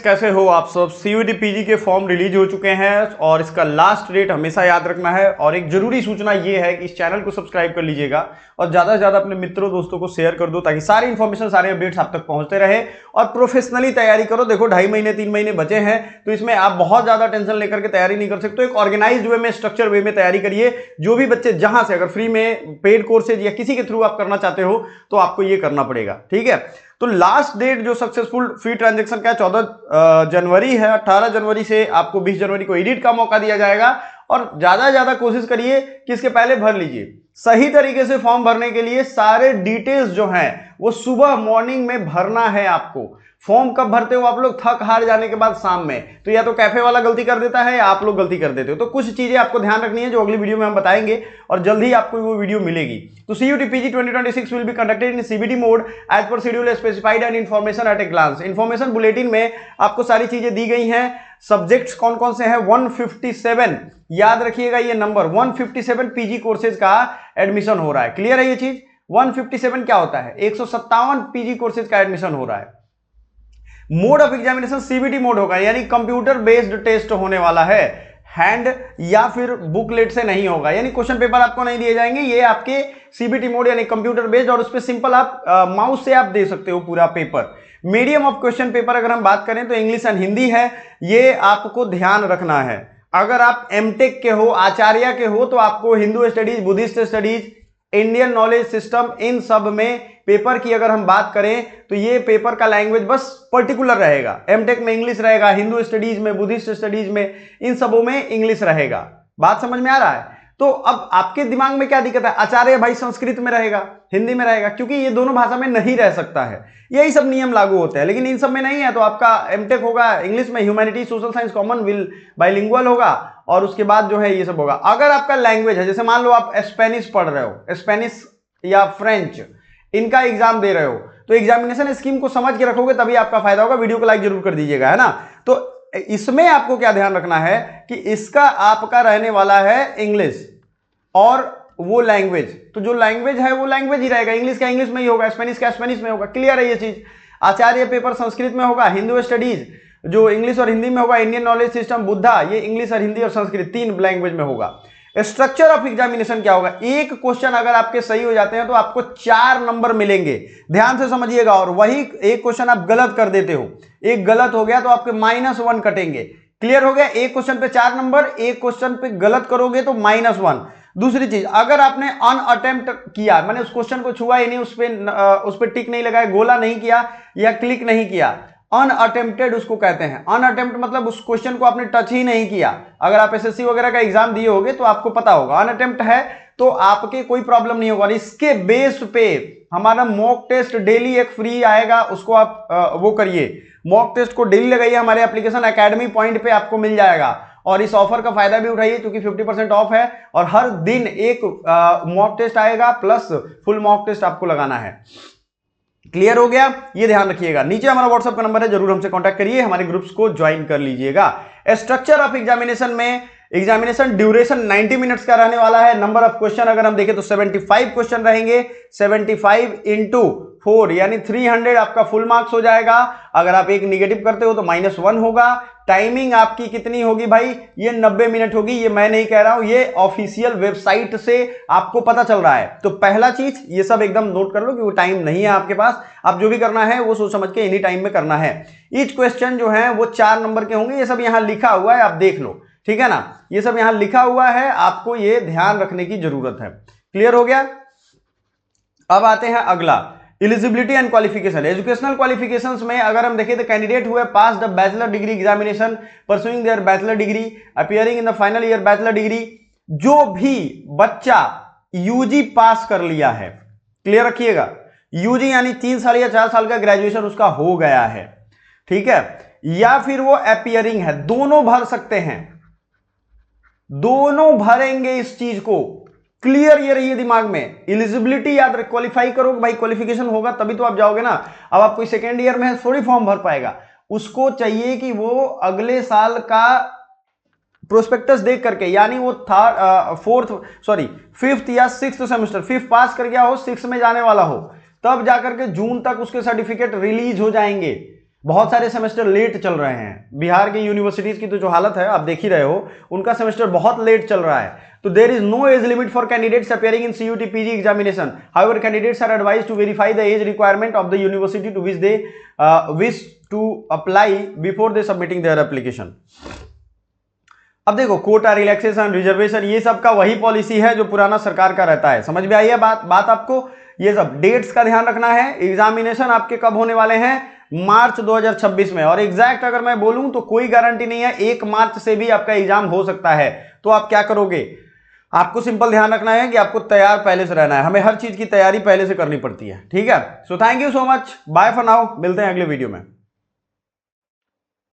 कैसे हो आप सब। सीयूईटी पीजी के फॉर्म रिलीज हो चुके हैं और इसका लास्ट डेट हमेशा याद रखना है। और एक जरूरी सूचना ये है कि इस चैनल को सब्सक्राइब कर लीजिएगा और ज्यादा से ज्यादा अपने मित्रों दोस्तों को शेयर कर दो ताकि सारी इंफॉर्मेशन सारे अपडेट्स आप तक पहुंचते रहे। और प्रोफेशनली तैयारी करो। देखो 2.5 महीने 3 महीने बचे हैं तो इसमें आप बहुत ज्यादा टेंशन लेकर के तैयारी नहीं कर सकते। एक ऑर्गेनाइज्ड वे में, स्ट्रक्चर वे में तैयारी करिए। जो भी बच्चे जहां से अगर फ्री में पेड कोर्सेज या किसी के थ्रू आप करना चाहते हो तो आपको ये करना पड़ेगा, ठीक है। तो लास्ट डेट जो सक्सेसफुल फ्री ट्रांजैक्शन का 14 जनवरी है। 18 जनवरी से आपको 20 जनवरी को एडिट का मौका दिया जाएगा और ज्यादा से ज्यादा कोशिश करिए कि इसके पहले भर लीजिए। सही तरीके से फॉर्म भरने के लिए सारे डिटेल्स जो हैं वो सुबह मॉर्निंग में भरना है आपको। फॉर्म कब भरते हो आप लोग? थक हार जाने के बाद शाम में। तो या तो कैफे वाला गलती कर देता है या आप लोग गलती कर देते हो। तो कुछ चीजें आपको ध्यान रखनी है जो अगली वीडियो में हम बताएंगे और जल्द ही आपको वो वीडियो मिलेगी। तो CUET PG 2026 will be conducted in CBT mode as per schedule specified and information at a glance. Information bulletin में आपको सारी चीजें दी गई हैं। सब्जेक्ट्स कौन कौन से हैं? 157, याद रखिएगा ये नंबर, 157 पीजी कोर्सेज का एडमिशन हो रहा है। क्लियर है ये चीज? 157 क्या होता है? 157 पीजी कोर्सेज का एडमिशन हो रहा है। Mode of examination CBT mode होगा, यानी कंप्यूटर बेस्ड टेस्ट होने वाला है। हैंड या फिर बुकलेट से नहीं होगा, यानी क्वेश्चन पेपर आपको नहीं दिए जाएंगे। ये आपके सीबीटी मोड यानी कंप्यूटर बेस्ड, और उस पर सिंपल आप माउस से आप दे सकते हो पूरा paper. Medium of question paper अगर हम बात करें तो इंग्लिश एंड हिंदी है, ये आपको ध्यान रखना है। अगर आप एमटेक के हो, आचार्य के हो, तो आपको Hindu studies, Buddhist studies, Indian knowledge system, इन सब में पेपर की अगर हम बात करें तो ये पेपर का लैंग्वेज बस पर्टिकुलर रहेगा। एमटेक में इंग्लिश रहेगा, हिंदू स्टडीज में, बुद्धिस्ट स्टडीज में, इन सबों में इंग्लिश रहेगा। बात समझ में आ रहा है? तो अब आपके दिमाग में क्या दिक्कत है? आचार्य भाई संस्कृत में रहेगा, हिंदी में रहेगा, क्योंकि ये दोनों भाषा में नहीं रह सकता है। यही सब नियम लागू होते हैं, लेकिन इन सब में नहीं है। तो आपका एमटेक होगा इंग्लिश में, humanity, social science, common will bilingual होगा, और उसके बाद जो है ये सब होगा। अगर आपका लैंग्वेज है, जैसे मान लो आप स्पेनिश पढ़ रहे हो, स्पेनिश या फ्रेंच, इनका एग्जाम दे रहे हो, तो एग्जामिनेशन स्कीम को समझ के रखोगे तभी आपका फायदा होगा। वीडियो को लाइक जरूर कर दीजिएगा, है ना। तो इसमें आपको क्या ध्यान रखना है कि इसका आपका रहने वाला है इंग्लिश और वो लैंग्वेज। तो जो लैंग्वेज है वो लैंग्वेज ही रहेगा, इंग्लिश का इंग्लिश में ही होगा, स्पेनिश का स्पेनिश में होगा। क्लियर है ये चीज? आचार्य पेपर संस्कृत में होगा, हिंदू स्टडीज जो इंग्लिश और हिंदी में होगा, इंडियन नॉलेज सिस्टम, बुद्धा, ये इंग्लिश और हिंदी और संस्कृत 3 लैंग्वेज में होगा। स्ट्रक्चर ऑफ एग्जामिनेशन क्या होगा? एक क्वेश्चन अगर आपके सही हो जाते हैं तो आपको 4 नंबर मिलेंगे। ध्यान से समझिएगा। और वही एक क्वेश्चन आप गलत कर देते हो, एक गलत हो गया तो आपके -1 कटेंगे। क्लियर हो गया? एक क्वेश्चन पे 4 नंबर, एक क्वेश्चन पे गलत करोगे तो -1। दूसरी चीज, अगर आपने अनअटेम्प्ट किया, मैंने उस क्वेश्चन को छुआ ही नहीं, उस पे टिक नहीं लगाया, गोला नहीं किया या क्लिक नहीं किया, अनअटेम्प्टेड उसको कहते हैं। अनअटेम्प्ट मतलब उस क्वेश्चन को आपने टच ही नहीं किया। अगर आप एसएससी वगैरह का एग्जाम दिए होगे तो आपको पता होगा, अनअटेम्प्ट है तो आपके कोई प्रॉब्लम नहीं होगा। इसके बेस पे हमारा मॉक टेस्ट डेली एक फ्री आएगा, उसको आप वो करिए। मॉक टेस्ट को डेली लगाइए, हमारे एप्लीकेशन एकेडमी पॉइंट पे आपको मिल जाएगा। और इस ऑफर का फायदा भी उठाइए क्योंकि 50% ऑफ है और हर दिन एक मॉक टेस्ट आएगा प्लस फुल मॉक टेस्ट आपको लगाना है। क्लियर हो गया? ये ध्यान रखिएगा। नीचे हमारा व्हाट्सएप का नंबर है, जरूर हमसे कांटेक्ट करिए, हमारे ग्रुप्स को ज्वाइन कर लीजिएगा। स्ट्रक्चर ऑफ एग्जामिनेशन में एग्जामिनेशन ड्यूरेशन 90 मिनट्स का रहने वाला है। नंबर ऑफ क्वेश्चन अगर हम देखें तो 75 क्वेश्चन रहेंगे। 75 इंटू 4 यानी 300 आपका फुल मार्क्स हो जाएगा। अगर आप एक निगेटिव करते हो तो -1 होगा। टाइमिंग आपकी कितनी होगी भाई? ये 90 मिनट होगी। ये मैं नहीं कह रहा हूं, ये ऑफिशियल वेबसाइट से आपको पता चल रहा है। तो पहला चीज ये सब एकदम नोट कर लो कि वो टाइम नहीं है आपके पास। आप जो भी करना है वो सोच समझ के इन्हीं टाइम में करना है। ईच क्वेश्चन जो है वो 4 नंबर के होंगे। ये सब यहां लिखा हुआ है, आप देख लो, ठीक है ना। ये सब यहां लिखा हुआ है, आपको ये ध्यान रखने की जरूरत है। क्लियर हो गया? अब आते हैं अगला, eligibility and qualification. Educational qualifications में अगर हम देखें तो candidate who pass the bachelor degree examination pursuing their bachelor degree appearing in the final year bachelor degree. जो भी बच्चा यूजी पास कर लिया है, क्लियर रखिएगा, यूजी यानी 3 साल या 4 साल का ग्रेजुएशन उसका हो गया है, ठीक है, या फिर वो अपीयरिंग है, दोनों भर सकते हैं, दोनों भरेंगे इस चीज को। क्लियर ये रहिए दिमाग में। एलिजिबिलिटी याद रख, क्वालिफाई करो भाई, क्वालिफिकेशन होगा तभी तो आप जाओगे ना। अब आप कोई सेकेंड ईयर में है थोड़ी फॉर्म भर पाएगा, उसको चाहिए कि वो अगले साल का प्रोस्पेक्टस देख करके, यानी वो फिफ्थ या सिक्स्थ सेमेस्टर, 5th पास कर गया हो, 6th में जाने वाला हो, तब जाकर के जून तक उसके सर्टिफिकेट रिलीज हो जाएंगे। बहुत सारे सेमेस्टर लेट चल रहे हैं। बिहार के यूनिवर्सिटीज की तो जो हालत है आप देख ही रहे हो, उनका सेमेस्टर बहुत लेट चल रहा है। तो there is no age limit for candidates appearing in CUET PG examination. However candidates are advised to verify the age requirement of the university to which they wish to apply before they submitting their application. अब देखो, Kota, relaxation, reservation, ये सब का वही policy है जो पुराना सरकार का रहता है। समझ में आई है बात आपको? ये सब डेट्स का ध्यान रखना है। एग्जामिनेशन आपके कब होने वाले हैं? मार्च 2026 में। और एग्जैक्ट अगर मैं बोलूं तो कोई गारंटी नहीं है, 1 मार्च से भी आपका एग्जाम हो सकता है। तो आप क्या करोगे? आपको सिंपल ध्यान रखना है कि आपको तैयार पहले से रहना है। हमें हर चीज की तैयारी पहले से करनी पड़ती है। ठीक है? So thank you so much, bye for now, मिलते हैं अगले वीडियो में।